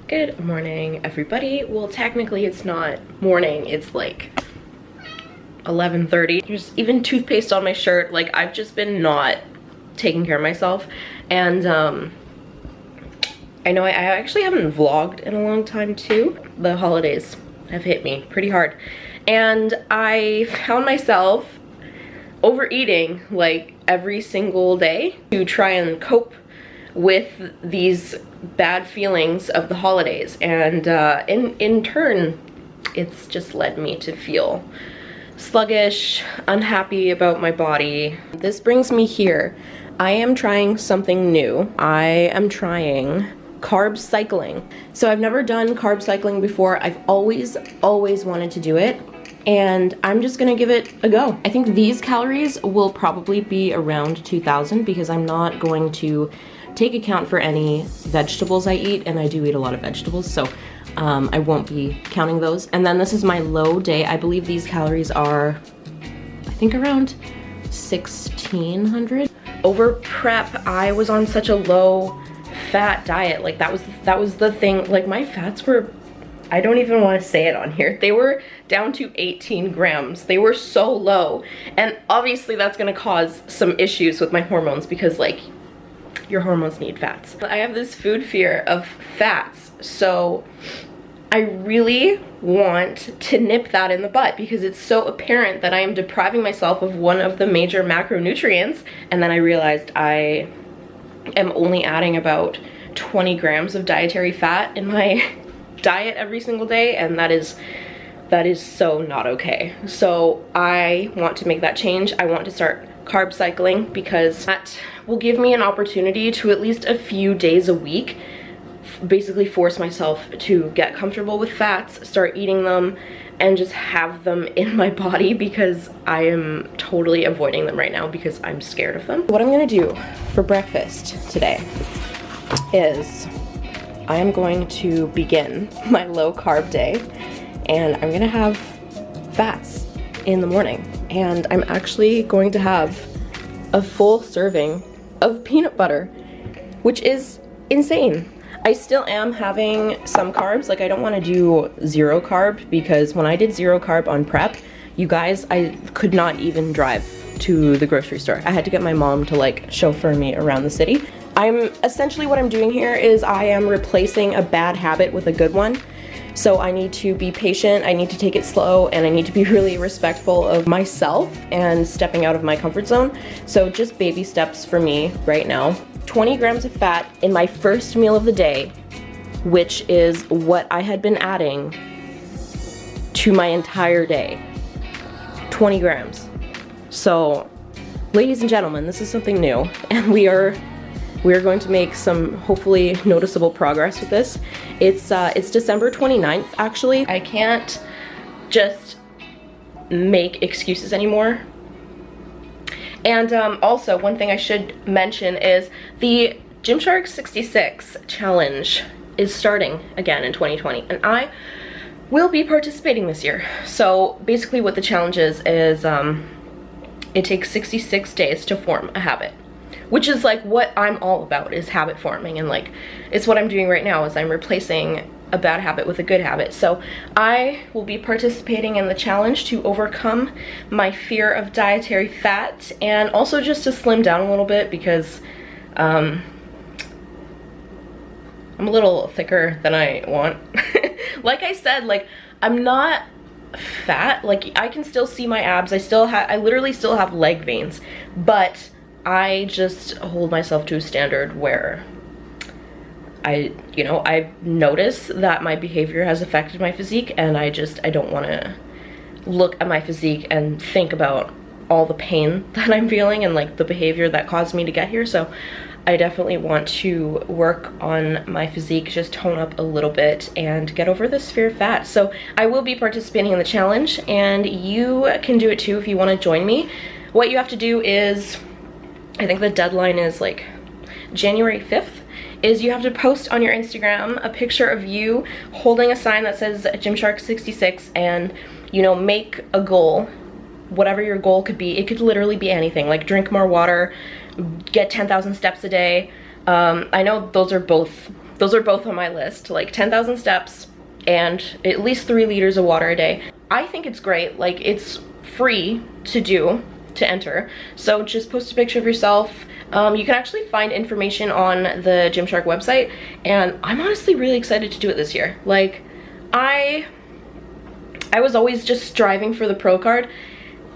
Good morning, everybody. Well, technically it's not morning, it's like 11:30. There's even toothpaste on my shirt. Like, I've just been not taking care of myself. And I know I actually haven't vlogged in a long time too. The holidays have hit me pretty hard. And I found myself overeating like every single day to try and cope with these bad feelings of the holidays. And in turn, it's just led me to feel sluggish, unhappy about my body. This brings me here. I am trying something new. I am trying carb cycling. So I've never done carb cycling before. I've always wanted to do it, and I'm just gonna give it a go. I think these calories will probably be around 2,000 because I'm not going to take account for any vegetables I eat, and I do eat a lot of vegetables, so I won't be counting those. And then this is my low day. I believe these calories are, I think, around 1,600. Over prep, I was on such a low fat diet. Like, that was the thing. Like, my fats were, I don't even want to say it on here, they were down to 18 grams. They were so low, and obviously that's going to cause some issues with my hormones because, like, your hormones need fats. I have this food fear of fats, so I really want to nip that in the bud because it's so apparent that I am depriving myself of one of the major macronutrients. And then I realized I am only adding about 20 grams of dietary fat in my diet every single day, and that is so not okay. So I want to make that change. I want to start carb cycling because that will give me an opportunity to at least a few days a week basically force myself to get comfortable with fats, start eating them, and just have them in my body because I am totally avoiding them right now because I'm scared of them. What I'm gonna do for breakfast today is I am going to begin my low carb day, and I'm gonna have fats in the morning. And I'm actually going to have a full serving of peanut butter, which is insane. I still am having some carbs. Like, I don't want to do zero carb because when I did zero carb on prep, you guys, I could not even drive to the grocery store. I had to get my mom to like chauffeur me around the city. Essentially what I'm doing here is I am replacing a bad habit with a good one. So I need to be patient, I need to take it slow, and I need to be really respectful of myself and stepping out of my comfort zone. So just baby steps for me right now. 20 grams of fat in my first meal of the day, which is what I had been adding to my entire day. 20 grams. So, ladies and gentlemen, this is something new, and we are going to make some hopefully noticeable progress with this. It's December 29th, actually. I can't just make excuses anymore. And also, one thing I should mention is the Gymshark 66 challenge is starting again in 2020, and I will be participating this year. So basically what the challenge is it takes 66 days to form a habit, which is like what I'm all about, is habit forming, and like it's what I'm doing right now is I'm replacing a bad habit with a good habit. So I will be participating in the challenge to overcome my fear of dietary fat, and also just to slim down a little bit because I'm a little thicker than I want. Like I said, like, I'm not fat. Like, I can still see my abs. I literally still have leg veins, but I just hold myself to a standard where I notice that my behavior has affected my physique, and I don't want to look at my physique and think about all the pain that I'm feeling and like the behavior that caused me to get here. So I definitely want to work on my physique, just tone up a little bit and get over this fear of fat. So I will be participating in the challenge, and you can do it too if you want to join me. What you have to do is, I think the deadline is like January 5th, is you have to post on your Instagram a picture of you holding a sign that says Gymshark 66, and, you know, make a goal, whatever your goal could be. It could literally be anything, like drink more water, get 10,000 steps a day. I know those are both those are both on my list, like 10,000 steps and at least 3 liters of water a day. I think it's great. Like, it's free to do, to enter. So just post a picture of yourself. You can actually find information on the Gymshark website, and I'm honestly really excited to do it this year. Like, I was always just striving for the pro card,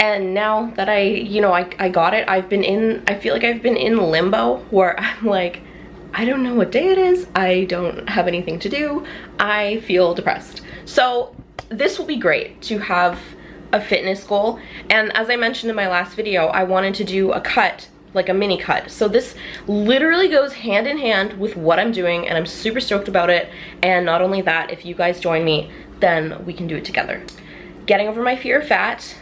and now that I got it, I feel like I've been in limbo where I'm like, I don't know what day it is, I don't have anything to do, I feel depressed. So this will be great to have a fitness goal. And as I mentioned in my last video, I wanted to do a cut, like a mini cut. So this literally goes hand in hand with what I'm doing, and I'm super stoked about it. And not only that, if you guys join me, then we can do it together. Getting over my fear of fat,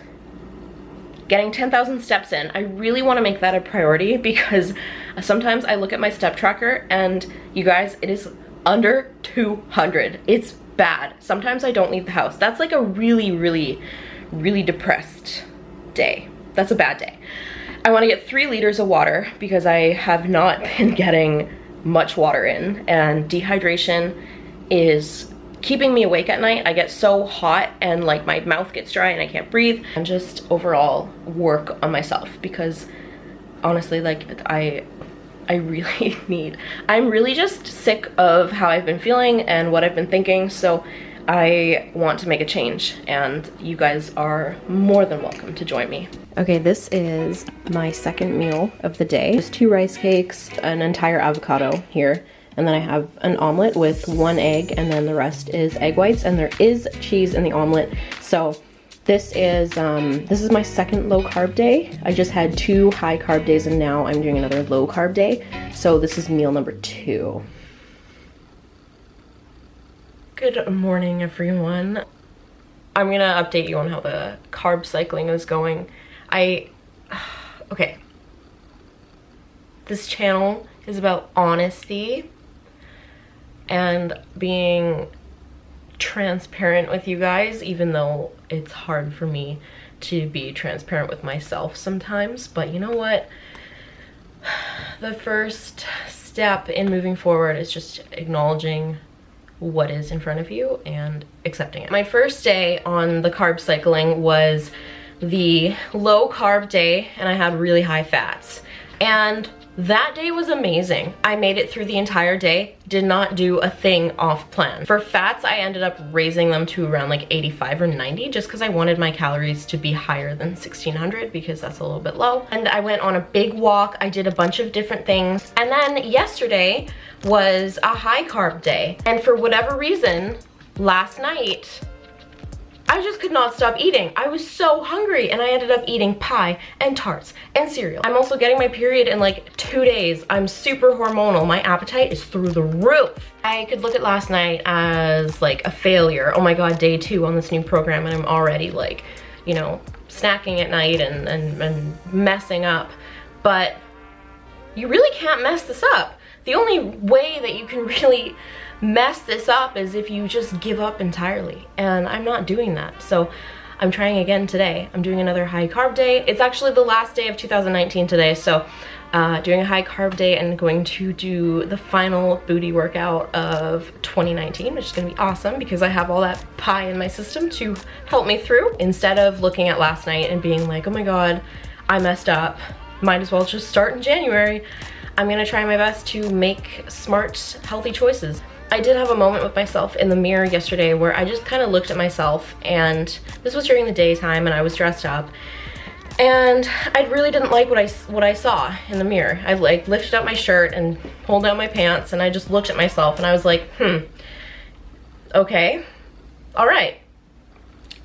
getting 10,000 steps in. I really want to make that a priority, because sometimes I look at my step tracker and you guys, it is under 200. It's bad. Sometimes I don't leave the house. That's like a really depressed day. That's a bad day. I want to get 3 liters of water because I have not been getting much water in, and dehydration is keeping me awake at night. I get so hot and like my mouth gets dry and I can't breathe. And just overall work on myself, because honestly, like, I'm really just sick of how I've been feeling and what I've been thinking. So I want to make a change, and you guys are more than welcome to join me. Okay, this is my second meal of the day. Just 2 rice cakes, an entire avocado here, and then I have an omelet with 1 egg, and then the rest is egg whites, and there is cheese in the omelet. So this is my second low carb day. I just had 2 high carb days, and now I'm doing another low carb day. So this is meal number 2. Good morning, everyone. I'm gonna update you on how the carb cycling is going. Okay. This channel is about honesty and being transparent with you guys, even though it's hard for me to be transparent with myself sometimes. But you know what? The first step in moving forward is just acknowledging what is in front of you and accepting it. My first day on the carb cycling was the low carb day, and I had really high fats, and that day was amazing. I made it through the entire day, did not do a thing off plan. For fats, I ended up raising them to around like 85 or 90 just because I wanted my calories to be higher than 1600, because that's a little bit low. And I went on a big walk, I did a bunch of different things. And then yesterday was a high carb day. And for whatever reason, last night, I just could not stop eating. I was so hungry, and I ended up eating pie and tarts and cereal. I'm also getting my period in like 2 days. I'm super hormonal. My appetite is through the roof. I could look at last night as like a failure. Oh my God, day 2 on this new program, and I'm already like, you know, snacking at night and messing up. But you really can't mess this up. The only way that you can really mess this up is if you just give up entirely, and I'm not doing that. So I'm trying again today. I'm doing another high carb day. It's actually the last day of 2019 today, so doing a high carb day and going to do the final booty workout of 2019, which is gonna be awesome because I have all that pie in my system to help me through. Instead of looking at last night and being like, oh my God, I messed up, might as well just start in January, I'm gonna try my best to make smart, healthy choices. I did have a moment with myself in the mirror yesterday where I just kind of looked at myself, and this was during the daytime and I was dressed up, and I really didn't like what I saw in the mirror. I like lifted up my shirt and pulled down my pants, and I just looked at myself and I was like, okay, all right.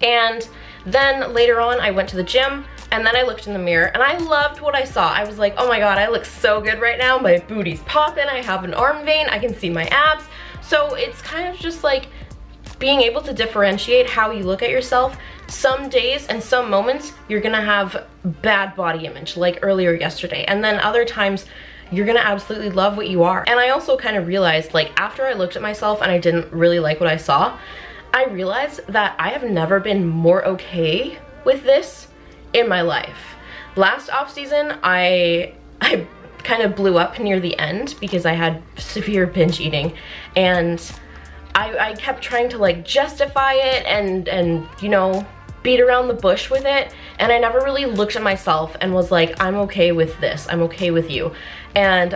And then later on I went to the gym, and then I looked in the mirror and I loved what I saw. I was like, oh my God, I look so good right now. My booty's popping, I have an arm vein, I can see my abs. So it's kind of just like being able to differentiate how you look at yourself. Some days and some moments you're gonna have bad body image, like earlier yesterday, and then other times you're gonna absolutely love what you are. And I also kind of realized, like, after I looked at myself and I didn't really like what I saw, I realized that I have never been more okay with this in my life. Last off season, I kind of blew up near the end because I had severe binge eating, and I kept trying to like justify it and you know, beat around the bush with it, and I never really looked at myself and was like, I'm okay with this, I'm okay with you. And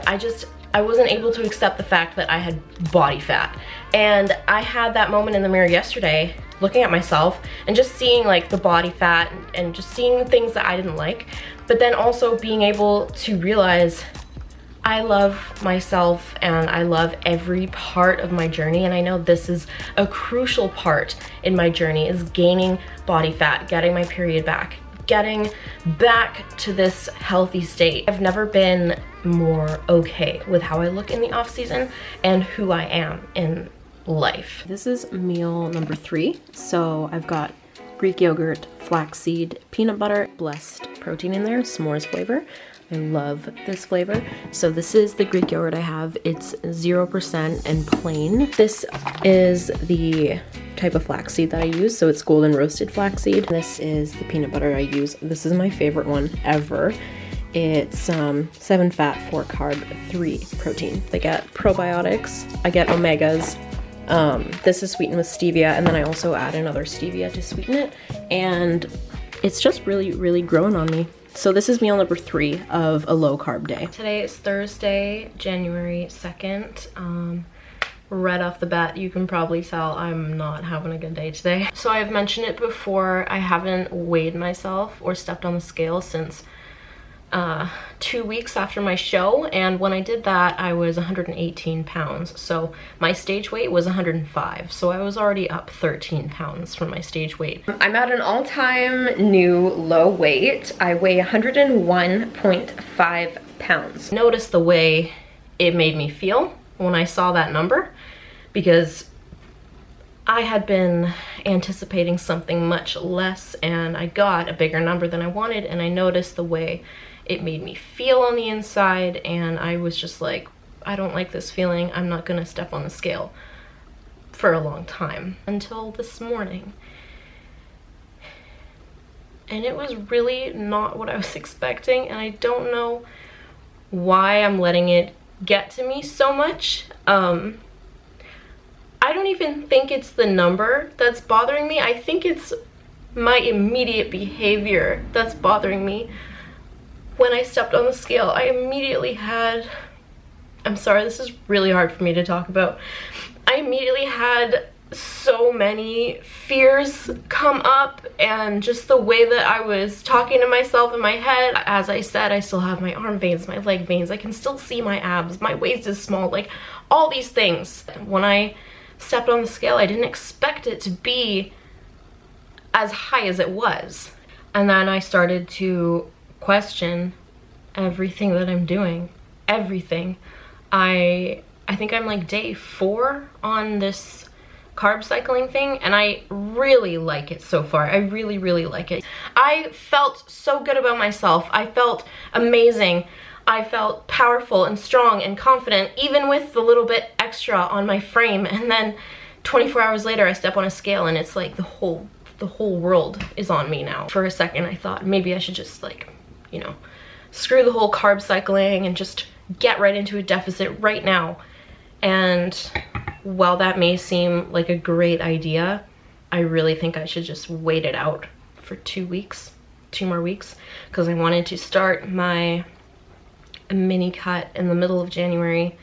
I wasn't able to accept the fact that I had body fat. And I had that moment in the mirror yesterday, looking at myself and just seeing like the body fat and just seeing things that I didn't like, but then also being able to realize I love myself and I love every part of my journey, and I know this is a crucial part in my journey, is gaining body fat, getting my period back, getting back to this healthy state. I've never been more okay with how I look in the off season and who I am in life. This is meal number 3. So I've got Greek yogurt, flaxseed, peanut butter, blessed protein in there, s'mores flavor. I love this flavor. So this is the Greek yogurt I have. It's 0% and plain. This is the type of flaxseed that I use. So it's golden roasted flaxseed. This is the peanut butter I use. This is my favorite one ever. It's 7 fat, 4 carb, 3 protein. I get probiotics, I get omegas. This is sweetened with stevia, and then I also add another stevia to sweeten it. And it's just really, really growing on me. So this is meal number 3 of a low carb day. Today is Thursday, January 2nd. Right off the bat, you can probably tell I'm not having a good day today. So I've mentioned it before, I haven't weighed myself or stepped on the scale since 2 weeks after my show, and when I did that I was 118 pounds. So my stage weight was 105, so I was already up 13 pounds from my stage weight. I'm at an all-time new low weight. I weigh 101.5 pounds. Notice the way it made me feel when I saw that number, because I had been anticipating something much less and I got a bigger number than I wanted, and I noticed the way it made me feel on the inside, and I was just like, I don't like this feeling. I'm not gonna step on the scale for a long time, until this morning. And it was really not what I was expecting, and I don't know why I'm letting it get to me so much. I don't even think it's the number that's bothering me. I think it's my immediate behavior that's bothering me. When I stepped on the scale, I immediately had, I'm sorry, this is really hard for me to talk about. I immediately had so many fears come up, and just the way that I was talking to myself in my head. As I said, I still have my arm veins, my leg veins, I can still see my abs, my waist is small, like all these things. When I stepped on the scale, I didn't expect it to be as high as it was. And then I started to question everything that I'm doing. Everything. I think I'm like day 4 on this carb cycling thing, and I really like it so far. I really, really like it. I felt so good about myself. I felt amazing. I felt powerful and strong and confident, even with the little bit extra on my frame. And then 24 hours later, I step on a scale and it's like the whole world is on me now. For a second, I thought maybe I should just, like, you know, screw the whole carb cycling and just get right into a deficit right now. And while that may seem like a great idea, I really think I should just wait it out for 2 weeks, 2 more weeks, because I wanted to start my mini cut in the middle of January,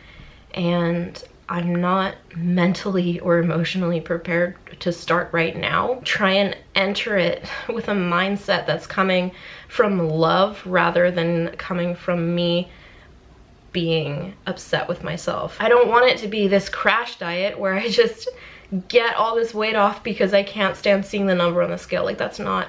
and I'm not mentally or emotionally prepared to start right now. Try and enter it with a mindset that's coming from love rather than coming from me being upset with myself. I don't want it to be this crash diet where I just get all this weight off because I can't stand seeing the number on the scale. Like, that's not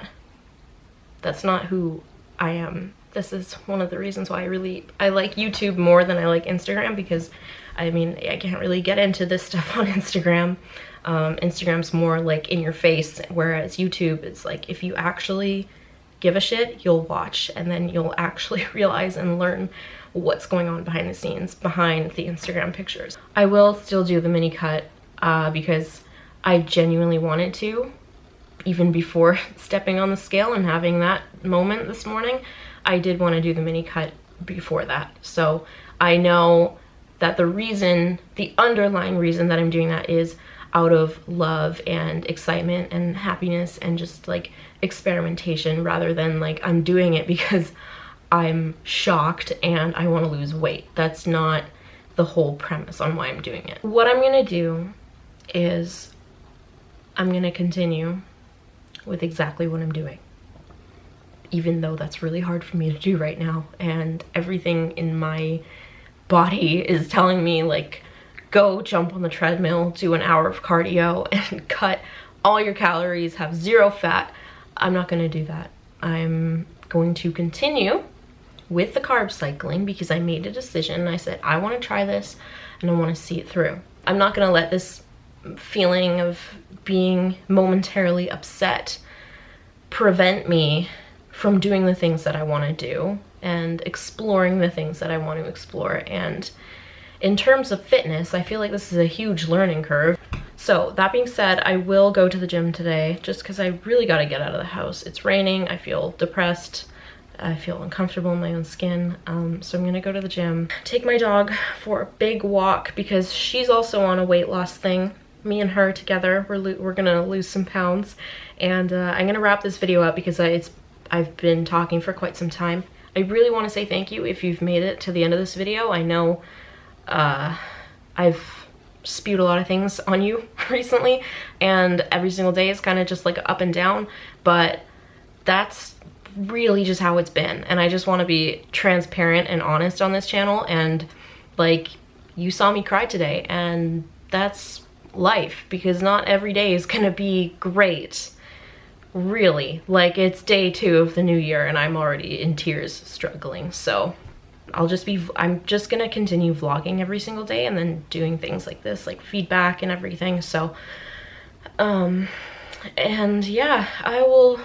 who I am. This is one of the reasons why I like YouTube more than I like Instagram, because I mean, I can't really get into this stuff on Instagram. Instagram's more like in your face, whereas YouTube, it's like if you actually give a shit, you'll watch, and then you'll actually realize and learn what's going on behind the scenes, behind the Instagram pictures. I will still do the mini cut because I genuinely wanted to, even before stepping on the scale and having that moment this morning. I did want to do the mini cut before that. So I know that the underlying reason that I'm doing that is out of love and excitement and happiness and just like experimentation, rather than like I'm doing it because I'm shocked and I want to lose weight. That's not the whole premise on why I'm doing it. What I'm gonna do is I'm gonna continue with exactly what I'm doing, even though that's really hard for me to do right now, and everything in my body is telling me like, go jump on the treadmill, do an hour of cardio and cut all your calories, have 0 fat. I'm not gonna do that. I'm going to continue with the carb cycling because I made a decision. I said, I wanna try this and I wanna see it through. I'm not gonna let this feeling of being momentarily upset prevent me from doing the things that I wanna do and exploring the things that I want to explore. And in terms of fitness, I feel like this is a huge learning curve. So that being said, I will go to the gym today just because I really got to get out of the house. It's raining, I feel depressed, I feel uncomfortable in my own skin. So I'm gonna go to the gym, take my dog for a big walk because she's also on a weight loss thing. Me and her together, we're gonna lose some pounds. And I'm gonna wrap this video up because I've been talking for quite some time. I really want to say thank you if you've made it to the end of this video. I know I've spewed a lot of things on you recently, and every single day is kind of just like up and down, but that's really just how it's been. And I just want to be transparent and honest on this channel, and like, you saw me cry today, and that's life, because not every day is gonna be great. Really, like, it's day 2 of the new year and I'm already in tears struggling. So I'm just gonna continue vlogging every single day and then doing things like this, like feedback and everything. So and yeah, I will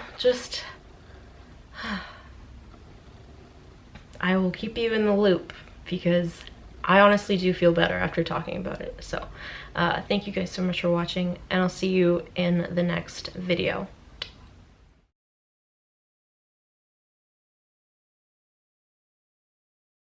keep you in the loop because I honestly do feel better after talking about it. So thank you guys so much for watching, and I'll see you in the next video.